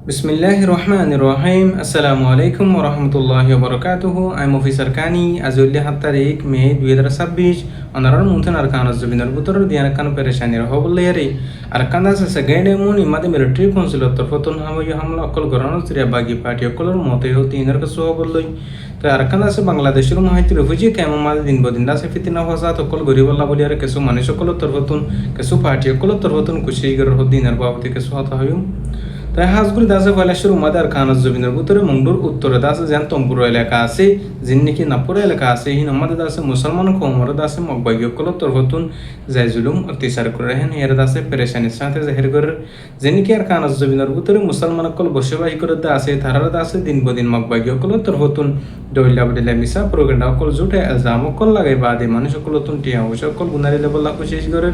বিসমিল্লাহির রহমানির রহিম। আসসালামু আলাইকুম ওয়া রাহমাতুল্লাহি ওয়া বারাকাতুহু। আই এম অফিসার কানি আজুল্লি 7 তারিখ মে 2026 অনারার মুনথান আরকানাস জবিনার বুতর দিয়ান কান পেরেশানির হবলেয়ারি আরকানাস সেকেন্ড মুন ইমাদে মিলিটারি কাউন্সিল তরফতন হাওয়াই হামলা অকল গরানো সিরিয়া বাগি পার্টি অকলর মতে হতে ইনার কাছে হবলই তো আরকানাস বাংলাদেশের মাহিতি রিফিউজি কেমন মাদে দিন বদিন দাসে ফিতিনা ফাসাদ অকল গরিবাল্লাহ বলিয়ারে কেসু মানুষ অকল তরফতন কেসু পার্টি অকল তরফতন কুশিগর হদিনার বাবতি কেসু হতা হয়ুম তাই হাজগুড়ি দাসে পয়লাশের উমাদে আর খানাজ জবিনের ভিতরে মংডুর উত্তরে দাসে যেন তম্পুর এলাকা আছে যিন নাকি নাপুর এলাকা আছে হিন আমাদের দাসে মুসলমান কৌমর দাসে মকবাগিয়কল তরফতুন যাই জুলুম অত্যাচার করে হেন এর দাসে পেরেশানির সাথে জাহির করে যে নাকি আর খানাজ জবিনের ভিতরে মুসলমান কল বসবাসী করে আছে তারার দাসে দিন বদিন মকবাগিয়কল তরফতুন দইলা বদিলা মিসা প্রোগ্রাম অকল জুটে এলজাম অকল লাগাই বাদে মানুষ অকল তুন টিয়া বসে অকল গুনারি লেবল্লা কোশিশ করে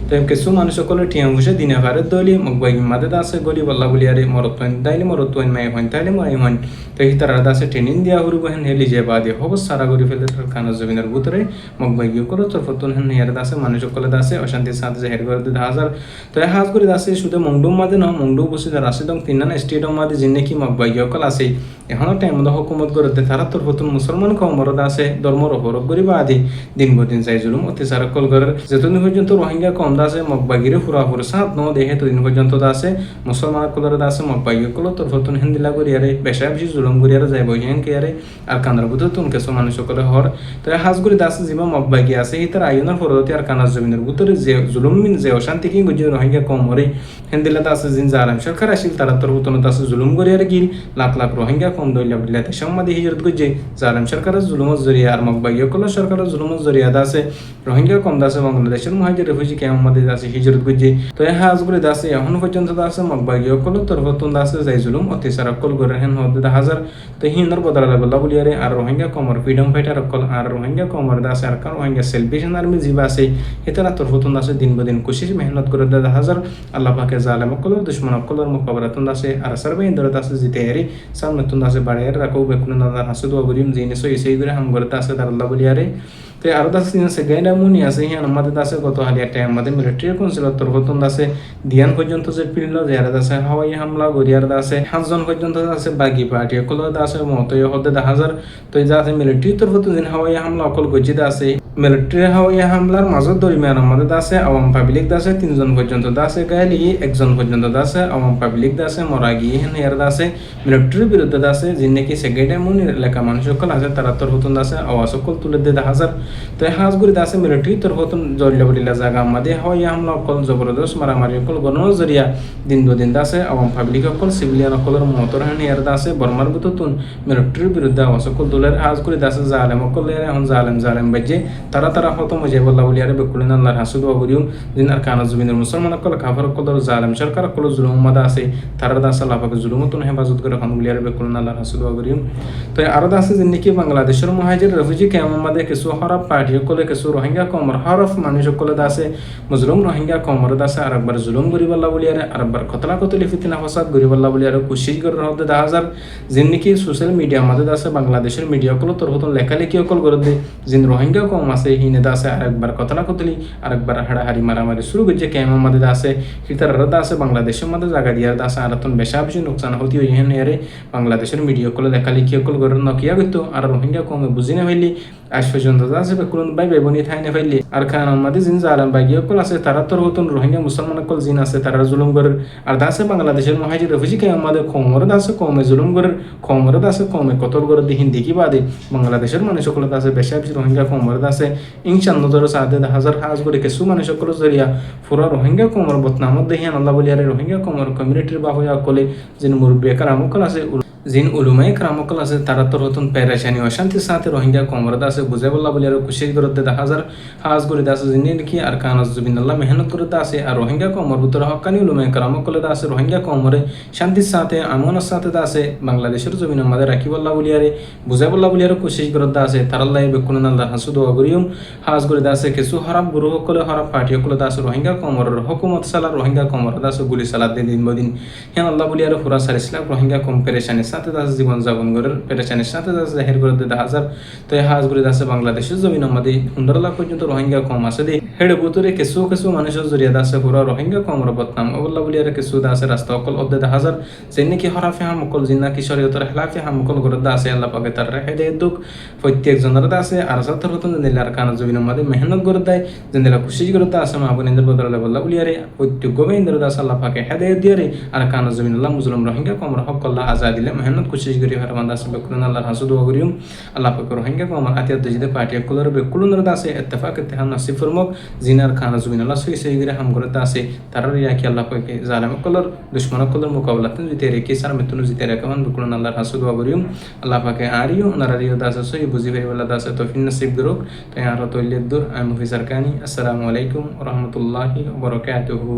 তাই কিছু মানুষ অকল টিয়া বসে দিনে ভারে দলি মকবাগি মাদে দাসে গলি বল্লা বলি আরে মরতোন দাইলে মরতোন মাই হন তাইলে মরাই হন তো এই তারা দাসে ট্রেনিং দিয়া হুরু বহেন হেলি যে বাদে হব সারা গরি ফেলে খানা জমিনের ভিতরে মকবাগি করো তরফতুন হেন হের দাসে মানুষ অকল দাসে অশান্তির সাথে জাহির করে দে হাজার তো হাজ করে দাসে শুধু মংডুম মাদে ন মংডু বসে রাশি দং তিনান স্টেডিয়াম মাদে জিনে কি মকবাগি অকল আছে এখনো টাইম মতো হুকুমত করে দে তারা তরফতুন মুসলমান কৌমর দাসে ধর্মর হরক গরি বাদে দিন বদিন যাই জুলুম অত্যাচার কল করে যতদিন পর্যন্ত রোহিঙ্গা কম দাসে মকবাগিরে ফুরা ফুর সাত ন দেহে তদিন পর্যন্ত দাসে মুসলমান কলর দাসে মকবাগি কল তরফতুন হিন্দিলা গরিয়ারে বেশা বেশি জুলুম গরিয়ারে যাই বই হেন কেয়ারে আর কান্দার বুধ তুন কেসো মানুষ সকলে হর তো হাজগুড়ি দাসে যিবা মকবাগি আছে হিতার আয়নের ফরতি আর কানার জমিনের ভিতরে যে জুলুম মিন যে অশান্তি কি গজি রোহিঙ্গা কম হরে হিন্দিলা দাসে জিন জালাম সরকার আসিল তারা তরফতুন দাসে জুলুম গরিয়ারে গিল লাখ লাখ রোহিঙ্গা কম দইলা বলিলা তে সম্মাদি হিজরত গজি জালাম সরকারের জুলুমত জরিয়া আর মকবাগি কল সরকারের জুলুমত জরিয়া দাসে রোহিঙ্গা কম দাসে বাংলাদেশের মুহাজির রিফিউজি কেমন মাদে দাসে হিজরত গজি তো হাজগুড়ি দাসে এখন পর্যন্ত দাসে মকবাগি কল তরফতুন দাসে যাই জুলুম অত্যাচার কল করে হেন হদে হাজার তো হিন্দর বদলা বল্লা বলিয়ারে আর রোহিঙ্গা কমর ফ্রিডম ফাইটার কল আর রোহিঙ্গা কমর দাসে আর কার রোহিঙ্গা সেলভেশন আর্মি জিবা আছে হেতারা তরফতুন দাসে দিন বদিন কোশিশ মেহনত করে দে হাজার আল্লাহ পাকে জালেম কলর দুশমন কলর মুকাবরাতুন দাসে আর সার্বে ইন্দর দাসে জিতে এরি সামনে তুন দাসে বাড়িয়ার রাখো বেকুন না হাসুদ ওবরিম জিনে সই সেই করে হাম করে দাসে দার আল্লাহ বলিয়ারে তো আর দাসে সেকেন্ড মুনি আছে হিয়ান আমাদের দাসে কত হালিয়া টাইম আমাদের মিলিটারি কাউন্সিল তরফতুন দাসে দিয়ান পর্যন্ত যে পিলল যারা দাসে হাওয়াই হামলা গরিয়ার দাসে 5 জন পর্যন্ত দাসে বাগি পার্টি কল দাসে মত হদে হাজার তো যাতে মিলিটারি তরফতুন দিন হাওয়াই হামলা অকল গজি দাসে মিলিটারি হাওয়াই হামলার মাজত দরিমিয়ান আমাদের দাসে আওয়াম পাবলিক দাসে 3 জন পর্যন্ত দাসে গায়লি 1 জন পর্যন্ত দাসে আওয়াম পাবলিক দাসে মরা গিয়ে হেন এর দাসে মিলিটারির বিরুদ্ধে দাসে যিনি কি সেকেন্ড মুনি এলাকা মানুষ সকল আছে তারা তরফতুন দাসে আওয়াজ সকল তুলে দে হাজার তো হাজগুড়ি দাসে মিলিটারি তরফতুন জরিলা বলিলা জায়গা আমাদের হাওয়াই হামলা অকল জবরদস্ত মারামারি অকল গণ জরিয়া দিন দুদিন দাসে আওয়াম পাবলিক অকল সিভিলিয়ান অকলর মতর হেন এর দাসে বর্মার বুতুন মিলিটারির বিরুদ্ধে আওয়াজ সকল দুলের হাজগুড়ি দাসে জালেম অকল এখন জালেম বাজে তারা হতো মজে বল্লা বলিয়ারে বেকুলিন আল্লাহর হাসুদ ওবরিউম দিন আর কানা জমিনের মুসলমান অকল কাফার অকল জালেম সরকার অকল জুলুম মাদা আছে তারা দাসে আল্লাহ পাকে জুলুমতুন হেফাজত করে খান বলিয়ারে বেকুলিন আল্লাহর হাসুদ ওবরিউম তো আর দাসে যিনি কি বাংলাদেশের মুহাজির রিফিউজি কেমন মাদে কিছু হরফ পার্টি অকলে কিছু রোহিঙ্গা কমর হরফ মানুষ অকলে দাসে মুজলুম রোহিঙ্গা কমর দাসে আর একবার জুলুম গরি বল্লা বলিয়ারে আর একবার কতলা কতলি ফিতিনা ফসাদ গরি বল্লা বলিয়ারে কোশিশ করে হতে 10,000 যিনি কি সোশ্যাল মিডিয়া মাদে দাসে বাংলাদেশের মিডিয়া অকল তরফতুন লেখালেখি অকল করে দে যিন রোহিঙ্গা কম আছে হিনে দাসে আর একবার কতলা কতলি আর একবার হাড়াহাড়ি মারামারি শুরু করছে কেমন মাদে দাসে হিতার দাসে বাংলাদেশের মধ্যে জায়গা দিয়া দাসে আর তখন বেশা বেশি নোকসান হতি হই হেন এরে বাংলাদেশের মিডিয়া অকল লেখালেখি অকল করে নকিয়া গইতো আর রোহিঙ্গা কমে বুঝি না ফেললি আজ পর্যন্ত দাসে বেকুলন বাই বেবনি থাই না ফেললি আর খান আমাদের জিন জালাম বাগি অকল আছে তারা তোর হতন রোহিঙ্গা মুসলমান অকল জিন আছে তারা জুলুম করে আর দাসে বাংলাদেশের মুহাজির রিফিউজি কে আমাদের কমর দাসে কমে জুলুম করে কমর দাসে কমে কতল করে দিহিন দেখি বাদে বাংলাদেশের মানুষ সকল দাসে বেশা বেশি রোহিঙ্গা কমর দাসে ইনশাআল্লাহ ধরো সাদে হাজার হাজ করে কিছু মানুষ সকল জরিয়া পুরা রোহিঙ্গা কমর বদনামত দেহিয়ান আল্লাহ বলিয়ারে রোহিঙ্গা কমর কমিউনিটির বাহুয়া কলে জিন মুরব্বী কারামকল আছে জিন উলুমাই কারামকল আছে তারা তোর হতন পেরেশানি অশান্তির সাথে রোহিঙ্গা কমর দাসে বুঝে বল্লা বলিয়ার খুশি করে দে হাজার হাজ করে দাসে জিনি দেখি আর কানাজ জুবিনাল্লাহ মেহনত করে দাসে আর রোহিঙ্গা কমর ভিতরে হকানি উলুমাই কারামকলে দাসে রোহিঙ্গা কমরে শান্তির সাথে আমনের সাথে দাসে বাংলাদেশের জমিন আমাদের রাখি বল্লা বলিয়ারে বুঝে বল্লা বলিয়ার খুশি করে দাসে তারাল্লাহ বেকুন আল্লাহ হাসুদ ওবরিউম হাজ করে দাসে কিছু হারাম গুরু হকলে হারাম পার্টি হকলে দাসে রোহিঙ্গা কমর হুকুমত সালা রোহিঙ্গা কমর দাসে গুলি সালাদ দিন বদিন হ্যাঁ আল্লাহ বলিয়ারে ফুরা সারিসলাম রোহিঙ্গা কম পেরেশানি সাথে আছে জীবন যাপন করার পেরেশানির সাথে আছে জাহির করে 10,000 তো এই হাজ করে আছে বাংলাদেশের জমিন আমাদের 15 লাখ পর্যন্ত রোহিঙ্গা কম আছে দে হেডে বুতরে কিছু কিছু মানুষের জরিয়া আছে পুরো রোহিঙ্গা কম বদনাম অবল্লা বলি আর কিছু আছে রাস্তা অকল 10,000 যে নাকি হরাফে হামকল জিন্না কি শরীয়তের খেলাফে হামকল করে আছে আল্লাহ পাকে তার হেডে দুঃখ প্রত্যেক জনের আছে আর সাথে রতন দিলে আর কানা জমিন আমাদের মেহনত করে দেয় যেদিলা খুশি করতে আছে মা বোন ইন্দ্র বদলে বল্লা বলি আরে প্রত্যেক গোবে ইন্দ্র দাস আল্লাহ পাকে হেদে দিয়ে রে আর কানা জমিন আল্লাহ মুসলিম রোহিঙ্গা কম হক আল্লাহ আজাদ দিলে মেহনত খুশি করি হারমান দাস বেকুলন আল্লাহ হাসুদ করিম আল্লাহ পাকে রোহিঙ্গা কম আতিয়াত দিতে পার্টি কুলার বেকুলন দাসে ইত্তেফাক ইত্তেহাদ নাসিব ফরমক জিনার খানা জমিন আল্লাহ সই সই করে হাম করতে আছে তার রিয়া কি আল্লাহ পাকে জালেম কলর দুশমন কলর মোকাবেলাতে জিতে রে কি সার মেতুন জিতে রে কামান বেকুলন আল্লাহ হাসুদ করিম আল্লাহ পাকে আরিও নারারিও দাস সই বুঝি ভাই বলা দাস তৌফিক নসিব করুক তাই আর তৈলিদ দূর আমি মুফি সারকানি আসসালামু আলাইকুম ওয়া রাহমাতুল্লাহি ওয়া বারাকাতুহু।